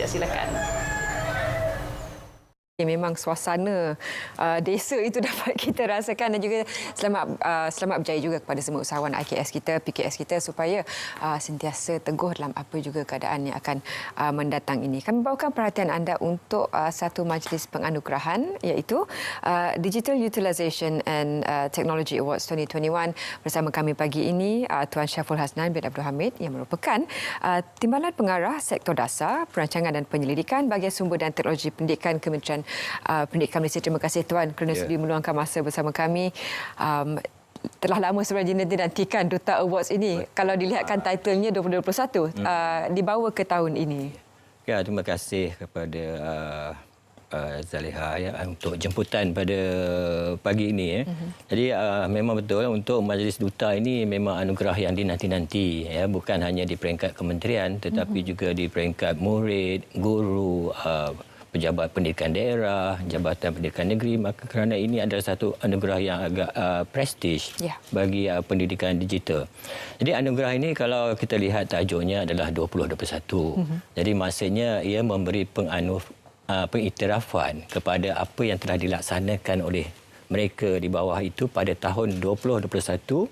Silakan. Memang suasana desa itu dapat kita rasakan, dan juga selamat berjaya juga kepada semua usahawan IKS kita, PKS kita, supaya sentiasa teguh dalam apa juga keadaan yang akan mendatang ini. Kami bawakan perhatian anda untuk satu majlis penganugerahan, iaitu Digital Utilisation and Technology Awards 2021. Bersama kami pagi ini Tuan Syaful Hasnan bin Abdul Hamid yang merupakan Timbalan Pengarah Sektor Dasar, Perancangan dan Penyelidikan Bahagian Sumber dan Teknologi Pendidikan Kementerian Pendidikan Malaysia. Terima kasih Tuan kerana sudi meluangkan masa bersama kami. Telah lama sebenarnya dinantikan Duta Awards ini. Kalau dilihatkan titlenya 2021, dibawa ke tahun ini. Ya, terima kasih kepada Zaliha untuk jemputan pada pagi ini. Jadi memang betul untuk Majlis Duta ini memang anugerah yang dinanti-nanti, bukan hanya di peringkat kementerian tetapi juga di peringkat murid, guru, pejabat pendidikan daerah, jabatan pendidikan negeri. Maka kerana ini adalah satu anugerah yang agak prestige bagi pendidikan digital. Jadi anugerah ini kalau kita lihat tajuknya adalah 2021. Jadi maksudnya ia memberi pengiktirafan kepada apa yang telah dilaksanakan oleh mereka di bawah itu pada tahun 2021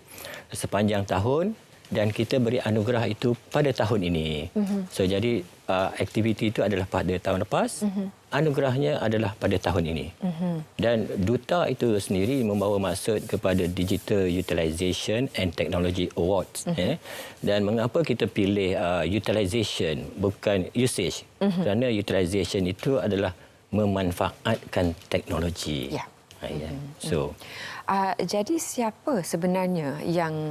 sepanjang tahun, dan kita beri anugerah itu pada tahun ini. So jadi aktiviti itu adalah pada tahun lepas, anugerahnya adalah pada tahun ini. Dan duta itu sendiri membawa maksud kepada Digital Utilisation and Technology Awards. Dan mengapa kita pilih utilization bukan usage? Kerana utilization itu adalah memanfaatkan teknologi. Jadi siapa sebenarnya yang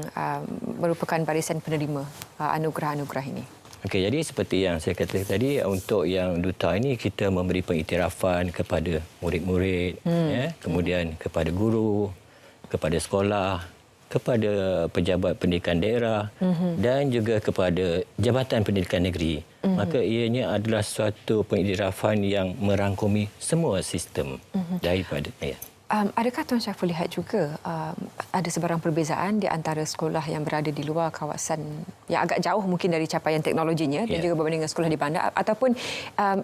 merupakan barisan penerima anugerah-anugerah ini? Okey, jadi seperti yang saya katakan tadi, untuk yang duta ini kita memberi pengiktirafan kepada murid-murid, kemudian kepada guru, kepada sekolah, kepada pejabat pendidikan daerah dan juga kepada jabatan pendidikan negeri. Maka ianya adalah suatu pengiktirafan yang merangkumi semua sistem daripada adakah Tuan Syaful lihat juga ada sebarang perbezaan di antara sekolah yang berada di luar kawasan yang agak jauh mungkin dari capaian teknologinya dan juga berbanding dengan sekolah di bandar, ataupun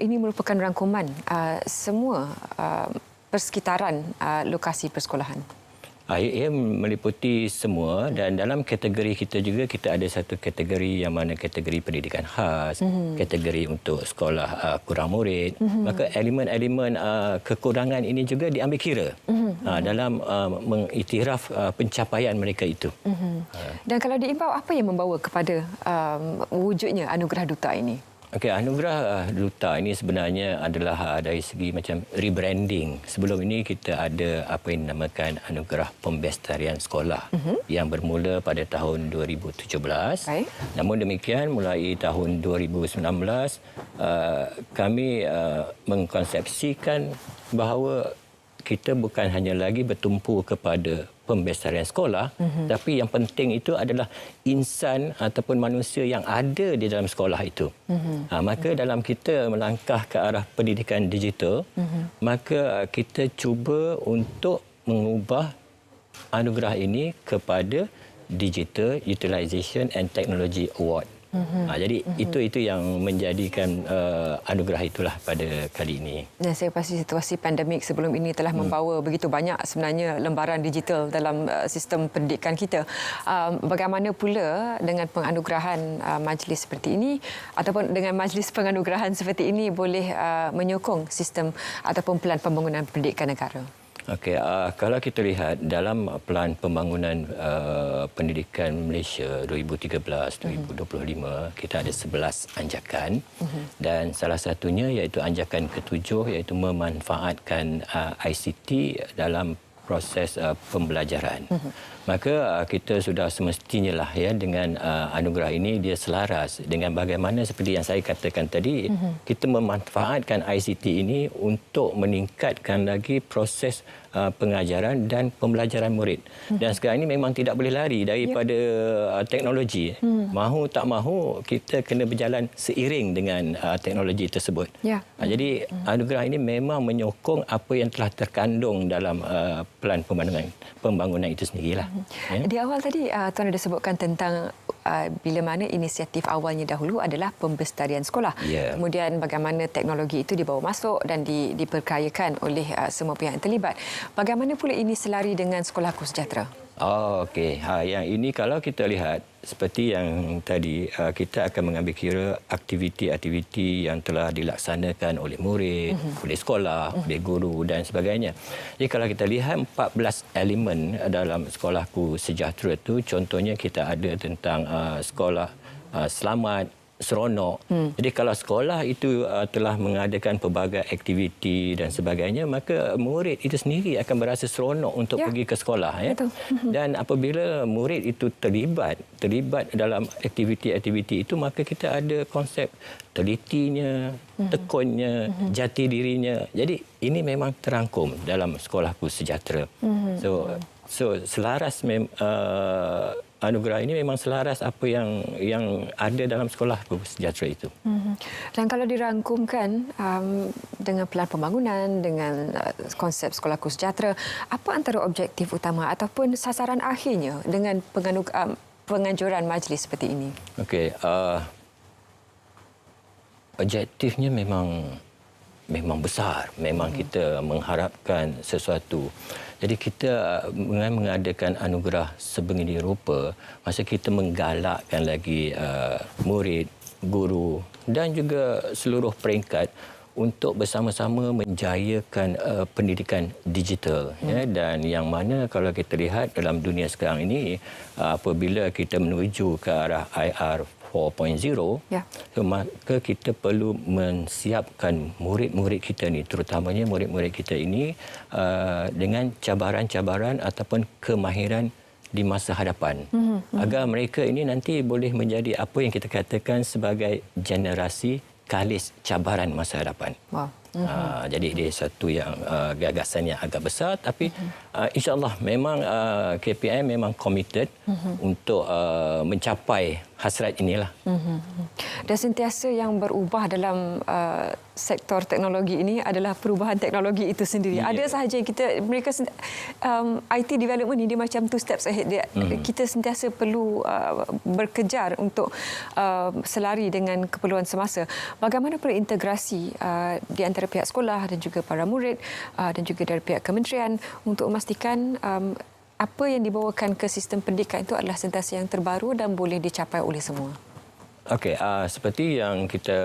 ini merupakan rangkuman semua persekitaran lokasi persekolahan? Ia meliputi semua, dan dalam kategori kita juga kita ada satu kategori yang mana kategori pendidikan khas, kategori untuk sekolah kurang murid. Maka elemen-elemen kekurangan ini juga diambil kira dalam mengiktiraf pencapaian mereka itu. Dan kalau diimbau, apa yang membawa kepada wujudnya anugerah duta ini? Okey, anugerah duta ini sebenarnya adalah dari segi macam rebranding. Sebelum ini kita ada apa yang dinamakan anugerah pembestarian sekolah yang bermula pada tahun 2017. Namun demikian mulai tahun 2019 kami mengkonsepsikan bahawa kita bukan hanya lagi bertumpu kepada pembestarian sekolah, tapi yang penting itu adalah insan ataupun manusia yang ada di dalam sekolah itu. Maka dalam kita melangkah ke arah pendidikan digital, maka kita cuba untuk mengubah anugerah ini kepada Digital Utilisation and Technology Award. Jadi itu yang menjadikan anugerah itulah pada kali ini. Dan saya pasti situasi pandemik sebelum ini telah membawa begitu banyak sebenarnya lembaran digital dalam sistem pendidikan kita. Bagaimana pula dengan penganugerahan majlis seperti ini, ataupun dengan majlis penganugerahan seperti ini boleh menyokong sistem ataupun pelan pembangunan pendidikan negara? Okey, kalau kita lihat dalam pelan pembangunan pendidikan Malaysia 2013-2025, kita ada 11 anjakan dan salah satunya iaitu anjakan ke-7 iaitu memanfaatkan ICT dalam proses pembelajaran. Maka kita sudah semestinya lah dengan anugerah ini dia selaras dengan bagaimana seperti yang saya katakan tadi, kita memanfaatkan ICT ini untuk meningkatkan lagi proses pengajaran dan pembelajaran murid. Dan sekarang ini memang tidak boleh lari daripada teknologi. Mahu tak mahu, kita kena berjalan seiring dengan teknologi tersebut. Jadi anugerah ini memang menyokong apa yang telah terkandung dalam pelan pembangunan itu sendirilah. Di awal tadi Tuan ada sebutkan tentang bila mana inisiatif awalnya dahulu adalah pembestarian sekolah. Kemudian bagaimana teknologi itu dibawa masuk dan diperkayakan oleh semua pihak yang terlibat. Bagaimana pula ini selari dengan Sekolahku Sejahtera? Okey. Yang ini kalau kita lihat seperti yang tadi, kita akan mengambil kira aktiviti-aktiviti yang telah dilaksanakan oleh murid, oleh sekolah, oleh guru dan sebagainya. Jadi kalau kita lihat 14 elemen dalam Sekolahku Sejahtera itu, contohnya kita ada tentang sekolah selamat, seronok. Jadi kalau sekolah itu telah mengadakan pelbagai aktiviti dan sebagainya, maka murid itu sendiri akan berasa seronok untuk pergi ke sekolah. Dan apabila murid itu terlibat dalam aktiviti-aktiviti itu, maka kita ada konsep telitinya, tekunnya, jati dirinya. Jadi ini memang terangkum dalam Sekolahku Sejahtera. So selaras anugerah ini memang selaras apa yang ada dalam Sekolahku Sejahtera itu. Dan kalau dirangkumkan dengan pelan pembangunan, dengan konsep Sekolahku Sejahtera, apa antara objektif utama ataupun sasaran akhirnya dengan penganjuran majlis seperti ini? Okey, objektifnya memang besar. Memang kita mengharapkan sesuatu. Jadi kita dengan mengadakan anugerah sebegini rupa, masa kita menggalakkan lagi murid, guru dan juga seluruh peringkat untuk bersama-sama menjayakan pendidikan digital. Dan yang mana kalau kita lihat dalam dunia sekarang ini, apabila kita menuju ke arah IR 4.0, maka kita perlu mensiapkan murid-murid kita ni, terutamanya murid-murid kita ini dengan cabaran-cabaran ataupun kemahiran di masa hadapan, agar mereka ini nanti boleh menjadi apa yang kita katakan sebagai generasi kalis cabaran masa hadapan. Jadi dia satu yang gagasan yang agak besar, tapi insya-Allah memang KPM memang committed untuk mencapai hasrat inilah. Dan sentiasa yang berubah dalam sektor teknologi ini adalah perubahan teknologi itu sendiri. Ada sahaja mereka IT development ini dia macam two steps ahead. Kita sentiasa perlu berkejar untuk selari dengan keperluan semasa. Bagaimana pula integrasi di antara pihak sekolah dan juga para murid dan juga dari pihak kementerian untuk memastikan apa yang dibawakan ke sistem pendidikan itu adalah sentiasa yang terbaru dan boleh dicapai oleh semua. Okey, seperti yang kita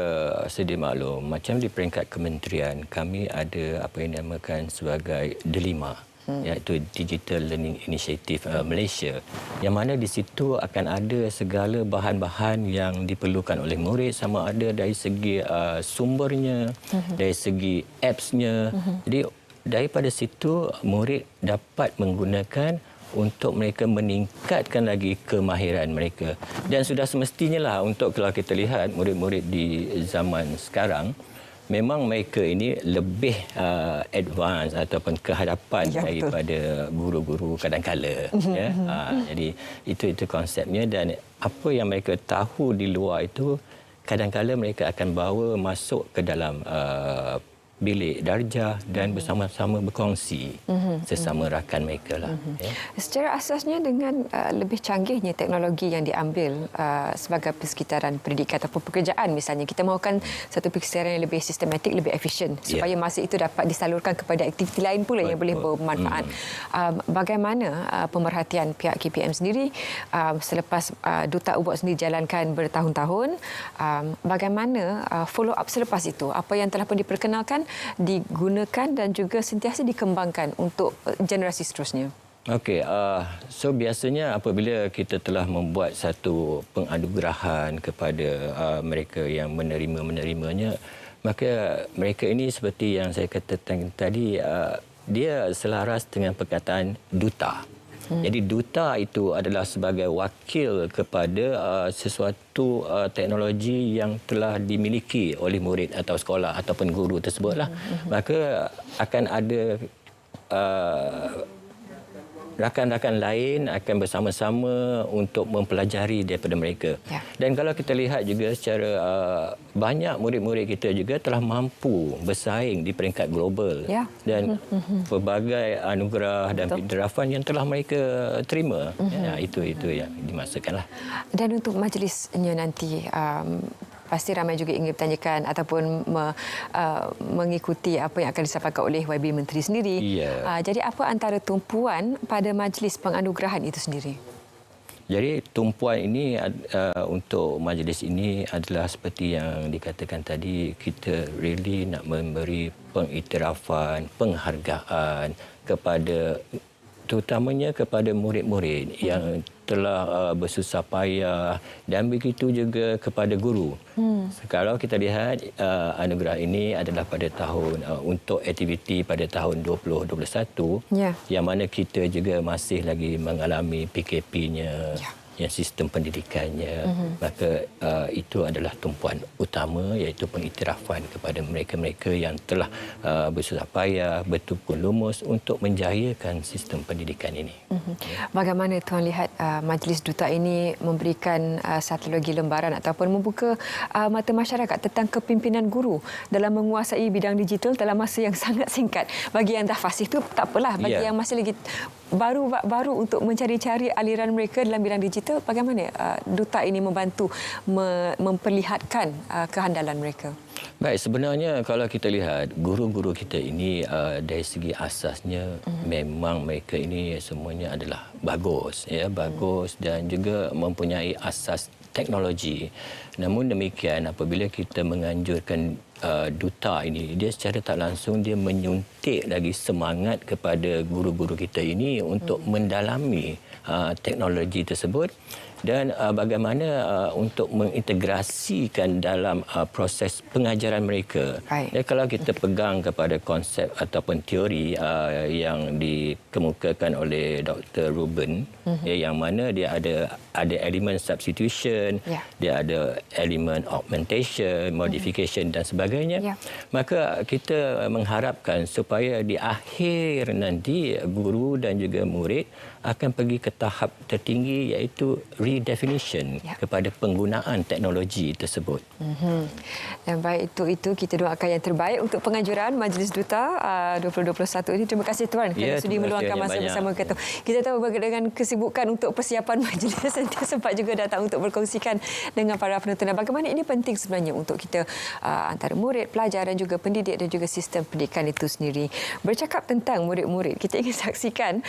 sedia maklum, macam di peringkat kementerian, kami ada apa yang dinamakan sebagai DELIMA, iaitu Digital Learning Initiative Malaysia, yang mana di situ akan ada segala bahan-bahan yang diperlukan oleh murid, sama ada dari segi sumbernya, dari segi apps-nya. Jadi daripada situ murid dapat menggunakan untuk mereka meningkatkan lagi kemahiran mereka. Dan sudah semestinya lah untuk kalau kita lihat murid-murid di zaman sekarang, memang mereka ini lebih advance ataupun kehadapan daripada guru-guru kadangkala. Jadi itu konsepnya, dan apa yang mereka tahu di luar itu kadangkala mereka akan bawa masuk ke dalam bilik darjah dan bersama-sama berkongsi sesama rakan mereka lah. Secara asasnya dengan lebih canggihnya teknologi yang diambil sebagai persekitaran pendidikan atau pekerjaan, misalnya kita mahukan satu persekitaran yang lebih sistematik, lebih efisien supaya masa itu dapat disalurkan kepada aktiviti lain pula yang boleh bermanfaat. Bagaimana pemerhatian pihak KPM sendiri selepas Duta Ubok sendiri jalankan bertahun-tahun, bagaimana follow up selepas itu, apa yang telah pun diperkenalkan digunakan dan juga sentiasa dikembangkan untuk generasi seterusnya? Okey, so biasanya apabila kita telah membuat satu penganugerahan kepada mereka yang menerimanya, maka mereka ini seperti yang saya katakan tadi, dia selaras dengan perkataan duta. Jadi duta itu adalah sebagai wakil kepada sesuatu teknologi yang telah dimiliki oleh murid atau sekolah ataupun guru tersebutlah. Maka akan ada rakan-rakan lain akan bersama-sama untuk mempelajari daripada mereka. Ya. Dan kalau kita lihat juga secara banyak murid-murid kita juga telah mampu bersaing di peringkat global. Ya. Dan pelbagai anugerah dan penderafan yang telah mereka terima. Ya, itu yang dimaksudkanlah. Dan untuk majlisnya nanti, pasti ramai juga ingin bertanyakan ataupun mengikuti apa yang akan disampaikan oleh YB Menteri sendiri. Ya. Jadi apa antara tumpuan pada majlis penganugerahan itu sendiri? Jadi tumpuan ini untuk majlis ini adalah seperti yang dikatakan tadi, kita really nak memberi pengiktirafan, penghargaan kepada, terutamanya kepada murid-murid yang telah bersusah payah, dan begitu juga kepada guru. Kalau kita lihat anugerah ini adalah pada tahun untuk aktiviti pada tahun 2021, yang mana kita juga masih lagi mengalami PKP-nya. Yang sistem pendidikannya, maka itu adalah tumpuan utama, iaitu pengiktirafan kepada mereka-mereka yang telah bersusah payah, bertukun lumus untuk menjayakan sistem pendidikan ini. Bagaimana Tuan lihat Majlis Duta ini memberikan satu lagi lembaran ataupun membuka mata masyarakat tentang kepimpinan guru dalam menguasai bidang digital dalam masa yang sangat singkat. Bagi yang dah fasih itu tak apalah, bagi yang masih lagi baru untuk mencari-cari aliran mereka dalam bidang digital, bagaimana Duta ini membantu memperlihatkan kehandalan mereka? Baik, sebenarnya kalau kita lihat guru-guru kita ini dari segi asasnya memang mereka ini semuanya adalah bagus, bagus dan juga mempunyai asas teknologi. Namun demikian, apabila kita menganjurkan duta ini, dia secara tak langsung dia menyuntik lagi semangat kepada guru-guru kita ini untuk mendalami teknologi tersebut dan bagaimana untuk mengintegrasikan dalam proses pengajaran mereka. Dan kalau kita pegang kepada konsep ataupun teori yang dikemukakan oleh Dr. Ruben, yang mana dia ada elemen substitution, dia ada elemen augmentation, modification dan sebagainya. Maka kita mengharapkan supaya di akhir nanti guru dan juga murid akan pergi ke tahap tertinggi, iaitu redefinition kepada penggunaan teknologi tersebut. Dan baik, itu kita doakan yang terbaik untuk penganjuran Majlis Duta 2021 ini. Terima kasih Tuan kerana sudi meluangkan masa bersama kita. Kita tahu dengan kesibukan untuk persiapan majlis, nanti sempat juga datang untuk berkongsikan dengan para penonton. Bagaimana ini penting sebenarnya untuk kita antara murid, pelajar dan juga pendidik dan juga sistem pendidikan itu sendiri. Bercakap tentang murid-murid, kita ingin saksikan